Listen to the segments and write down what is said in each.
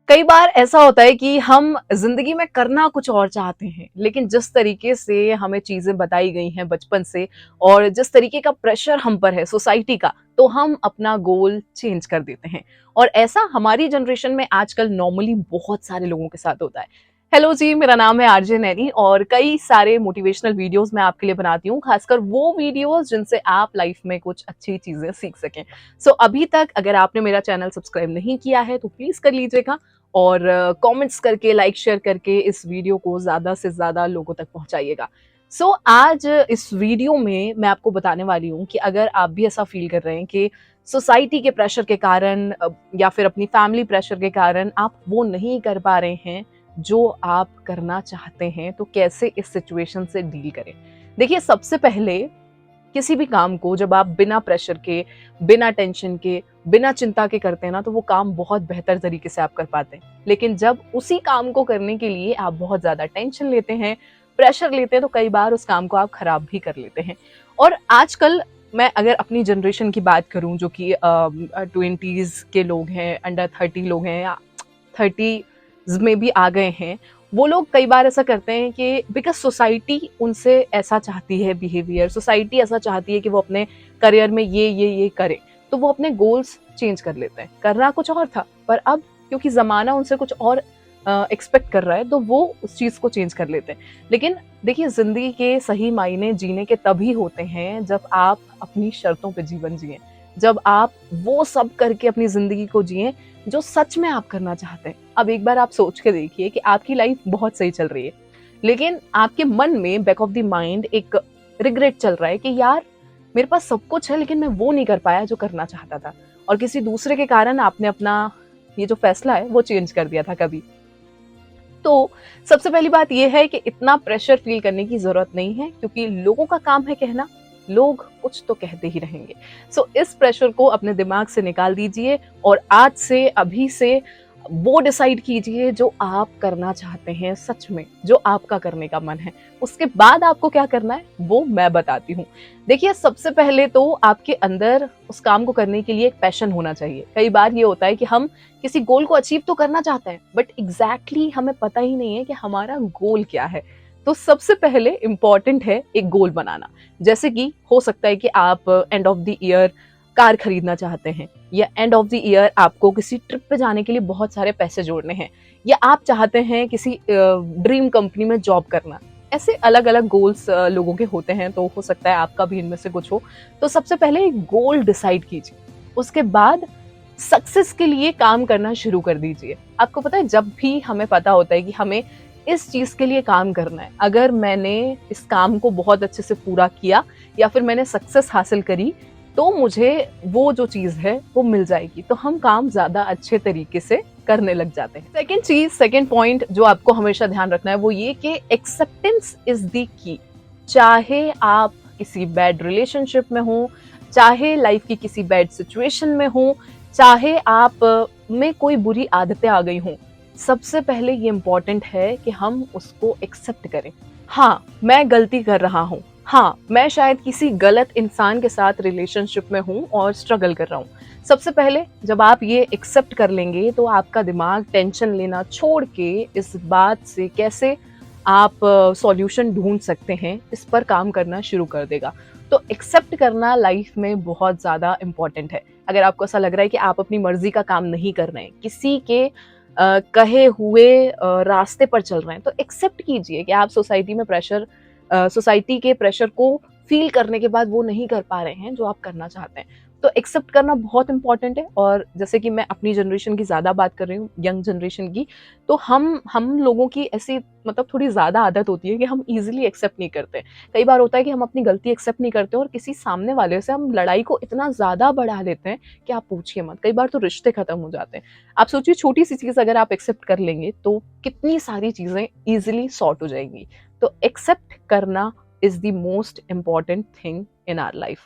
कई बार ऐसा होता है कि हम जिंदगी में करना कुछ और चाहते हैं, लेकिन जिस तरीके से हमें चीजें बताई गई हैं बचपन से और जिस तरीके का प्रेशर हम पर है सोसाइटी का, तो हम अपना गोल चेंज कर देते हैं। और ऐसा हमारी जनरेशन में आजकल नॉर्मली बहुत सारे लोगों के साथ होता है। हेलो जी, मेरा नाम है आरजे नैनी और कई सारे मोटिवेशनल वीडियोस मैं आपके लिए बनाती हूँ, खासकर वो वीडियोस जिनसे आप लाइफ में कुछ अच्छी चीजें सीख सकें। अभी तक अगर आपने मेरा चैनल सब्सक्राइब नहीं किया है तो प्लीज कर लीजिएगा और कमेंट्स करके लाइक शेयर करके इस वीडियो को ज़्यादा से ज़्यादा लोगों तक पहुंचाइएगा। आज इस वीडियो में मैं आपको बताने वाली हूँ कि अगर आप भी ऐसा फील कर रहे हैं कि सोसाइटी के प्रेशर के कारण या फिर अपनी फैमिली प्रेशर के कारण आप वो नहीं कर पा रहे हैं जो आप करना चाहते हैं, तो कैसे इस सिचुएशन से डील करें। देखिए, सबसे पहले किसी भी काम को जब आप बिना प्रेशर के, बिना टेंशन के, बिना चिंता के करते हैं ना, तो वो काम बहुत बेहतर तरीके से आप कर पाते हैं। लेकिन जब उसी काम को करने के लिए आप बहुत ज़्यादा टेंशन लेते हैं, प्रेशर लेते हैं, तो कई बार उस काम को आप खराब भी कर लेते हैं। और आजकल मैं अगर अपनी जनरेशन की बात करूं, जो कि 20s के लोग हैं, अंडर 30 लोग हैं या 30s में भी आ गए हैं, वो लोग कई बार ऐसा करते हैं कि बिकॉज सोसाइटी उनसे ऐसा चाहती है बिहेवियर, सोसाइटी ऐसा चाहती है कि वो अपने करियर में ये करे, तो वो अपने गोल्स चेंज कर लेते हैं। करना कुछ और था, पर अब क्योंकि ज़माना उनसे कुछ और एक्सपेक्ट कर रहा है, तो वो उस चीज़ को चेंज कर लेते हैं। लेकिन देखिए, ज़िंदगी के सही मायने जीने के तभी होते हैं जब आप अपनी शर्तों पे जीवन जिएं, जब आप वो सब करके अपनी ज़िंदगी को जिएं जो सच में आप करना चाहते हैं। अब एक बार आप सोच के देखिए कि आपकी लाइफ बहुत सही चल रही है, लेकिन आपके मन में बैक ऑफ द माइंड एक रिग्रेट चल रहा है कि यार, मेरे पास सब कुछ है लेकिन मैं वो नहीं कर पाया जो करना चाहता था, और किसी दूसरे के कारण आपने अपना ये जो फैसला है वो चेंज कर दिया था कभी। तो सबसे पहली बात यह है कि इतना प्रेशर फील करने की जरूरत नहीं है, क्योंकि लोगों का काम है कहना, लोग कुछ तो कहते ही रहेंगे। इस प्रेशर को अपने दिमाग से निकाल दीजिए और आज से, अभी से वो डिसाइड कीजिए जो आप करना चाहते हैं सच में, जो आपका करने का मन है। उसके बाद आपको क्या करना है वो मैं बताती हूँ। देखिए, सबसे पहले तो आपके अंदर उस काम को करने के लिए एक पैशन होना चाहिए। कई बार ये होता है कि हम किसी गोल को अचीव तो करना चाहते हैं, बट एग्जैक्टली हमें पता ही नहीं है कि हमारा गोल क्या है। तो सबसे पहले इंपॉर्टेंट है एक गोल बनाना। जैसे कि हो सकता है कि आप end of the year car खरीदना चाहते हैं, या एंड ऑफ द ईयर आपको किसी ट्रिप पे जाने के लिए बहुत सारे पैसे जोड़ने हैं, या आप चाहते हैं किसी ड्रीम कंपनी में जॉब करना। ऐसे अलग अलग गोल्स लोगों के होते हैं, तो हो सकता है आपका भी इनमें से कुछ हो। तो सबसे पहले एक गोल डिसाइड कीजिए, उसके बाद सक्सेस के लिए काम करना शुरू कर दीजिए। आपको पता है, जब भी हमें पता होता है कि हमें इस चीज के लिए काम करना है, अगर मैंने इस काम को बहुत अच्छे से पूरा किया या फिर मैंने सक्सेस हासिल करी, तो मुझे वो जो चीज है वो मिल जाएगी, तो हम काम ज्यादा अच्छे तरीके से करने लग जाते हैं। सेकेंड चीज, सेकेंड पॉइंट जो आपको हमेशा ध्यान रखना है वो ये कि एक्सेप्टेंस इज द की। चाहे आप किसी बैड रिलेशनशिप में हो, चाहे लाइफ की किसी बैड सिचुएशन में हो, चाहे आप में कोई बुरी आदतें आ गई हों, सबसे पहले ये इंपॉर्टेंट है कि हम उसको एक्सेप्ट करें। हाँ, मैं गलती कर रहा हूँ। हाँ, मैं शायद किसी गलत इंसान के साथ रिलेशनशिप में हूँ और स्ट्रगल कर रहा हूँ। सबसे पहले जब आप ये एक्सेप्ट कर लेंगे, तो आपका दिमाग टेंशन लेना छोड़ के इस बात से कैसे आप सॉल्यूशन ढूंढ सकते हैं, इस पर काम करना शुरू कर देगा। तो एक्सेप्ट करना लाइफ में बहुत ज़्यादा इम्पॉर्टेंट है। अगर आपको ऐसा लग रहा है कि आप अपनी मर्जी का काम नहीं कर रहे हैं, किसी के कहे हुए रास्ते पर चल रहे हैं, तो एक्सेप्ट कीजिए कि आप सोसाइटी के प्रेशर को फील करने के बाद वो नहीं कर पा रहे हैं जो आप करना चाहते हैं। तो एक्सेप्ट करना बहुत इंपॉर्टेंट है। और जैसे कि मैं अपनी जनरेशन की ज़्यादा बात कर रही हूँ, यंग जनरेशन की, तो हम लोगों की ऐसी मतलब थोड़ी ज़्यादा आदत होती है कि हम इजीली एक्सेप्ट नहीं करते। कई बार होता है कि हम अपनी गलती एक्सेप्ट नहीं करते और किसी सामने वाले से हम लड़ाई को इतना ज़्यादा बढ़ा लेते हैं कि आप पूछिए मत। कई बार तो रिश्ते खत्म हो जाते हैं। आप सोचिए, छोटी सी चीज़ अगर आप एक्सेप्ट कर लेंगे तो कितनी सारी चीज़ें ईजिली सॉर्ट हो जाएंगी। तो एक्सेप्ट करना is the most important thing in our life.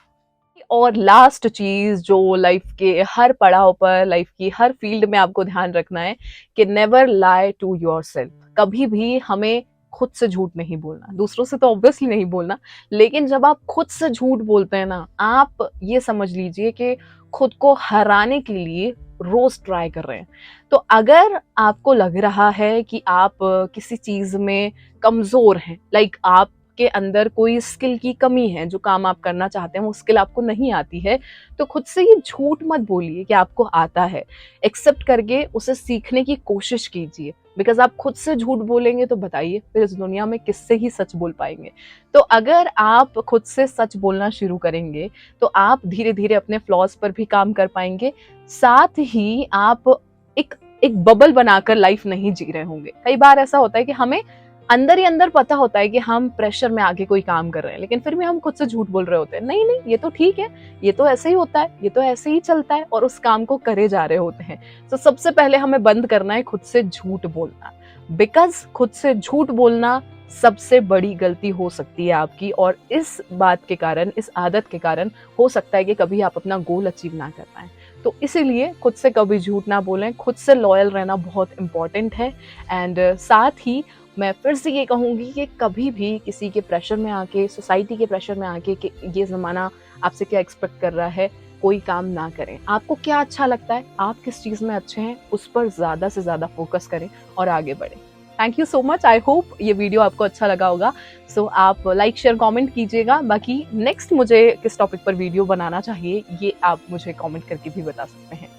और लास्ट चीज जो लाइफ के हर पड़ाव पर, लाइफ की हर फील्ड में आपको ध्यान रखना है कि नेवर लाई टू योरसेल्फ। कभी भी हमें खुद से झूठ नहीं बोलना। दूसरों से तो ऑब्वियसली नहीं बोलना, लेकिन जब आप खुद से झूठ बोलते हैं ना, आप ये समझ लीजिए कि खुद को हराने के लिए रोज ट्राई कर रहे हैं। तो अगर आपको लग रहा है कि आप किसी चीज में कमजोर हैं, लाइक आप के अंदर कोई स्किल की कमी है, जो काम आप करना चाहते हैं वो स्किल आपको नहीं आती है, तो खुद से ये झूठ मत बोलिए कि आपको आता है। एक्सेप्ट करके उसे सीखने की कोशिश कीजिए, बिकॉज आप खुद से झूठ बोलेंगे तो बताइए फिर इस दुनिया में किससे ही सच बोल पाएंगे। तो अगर आप खुद से सच बोलना शुरू करेंगे तो आप धीरे धीरे अपने फ्लॉज पर भी काम कर पाएंगे, साथ ही आप एक एक बबल बनाकर लाइफ नहीं जी रहे होंगे। कई बार ऐसा होता है कि हमें अंदर ही अंदर पता होता है कि हम प्रेशर में आके कोई काम कर रहे हैं, लेकिन फिर भी हम खुद से झूठ बोल रहे होते हैं, नहीं नहीं ये तो ठीक है, ये तो ऐसे ही होता है, ये तो ऐसे ही चलता है, और उस काम को करे जा रहे होते हैं। तो सबसे पहले हमें बंद करना है खुद से झूठ बोलना, बिकॉज खुद से झूठ बोलना सबसे बड़ी गलती हो सकती है आपकी, और इस बात के कारण, इस आदत के कारण हो सकता है कि कभी आप अपना गोल अचीव ना कर पाए। तो इसीलिए खुद से कभी झूठ ना बोलें, खुद से लॉयल रहना बहुत इंपॉर्टेंट है। एंड साथ ही मैं फिर से ये कहूँगी कि कभी भी किसी के प्रेशर में आके, सोसाइटी के प्रेशर में आके कि ये ज़माना आपसे क्या एक्सपेक्ट कर रहा है, कोई काम ना करें। आपको क्या अच्छा लगता है, आप किस चीज़ में अच्छे हैं, उस पर ज़्यादा से ज़्यादा फोकस करें और आगे बढ़ें। Thank you so much, I hope ये वीडियो आपको अच्छा लगा होगा। सो आप लाइक शेयर कमेंट कीजिएगा। बाकी नेक्स्ट मुझे किस टॉपिक पर वीडियो बनाना चाहिए ये आप मुझे कमेंट करके भी बता सकते हैं।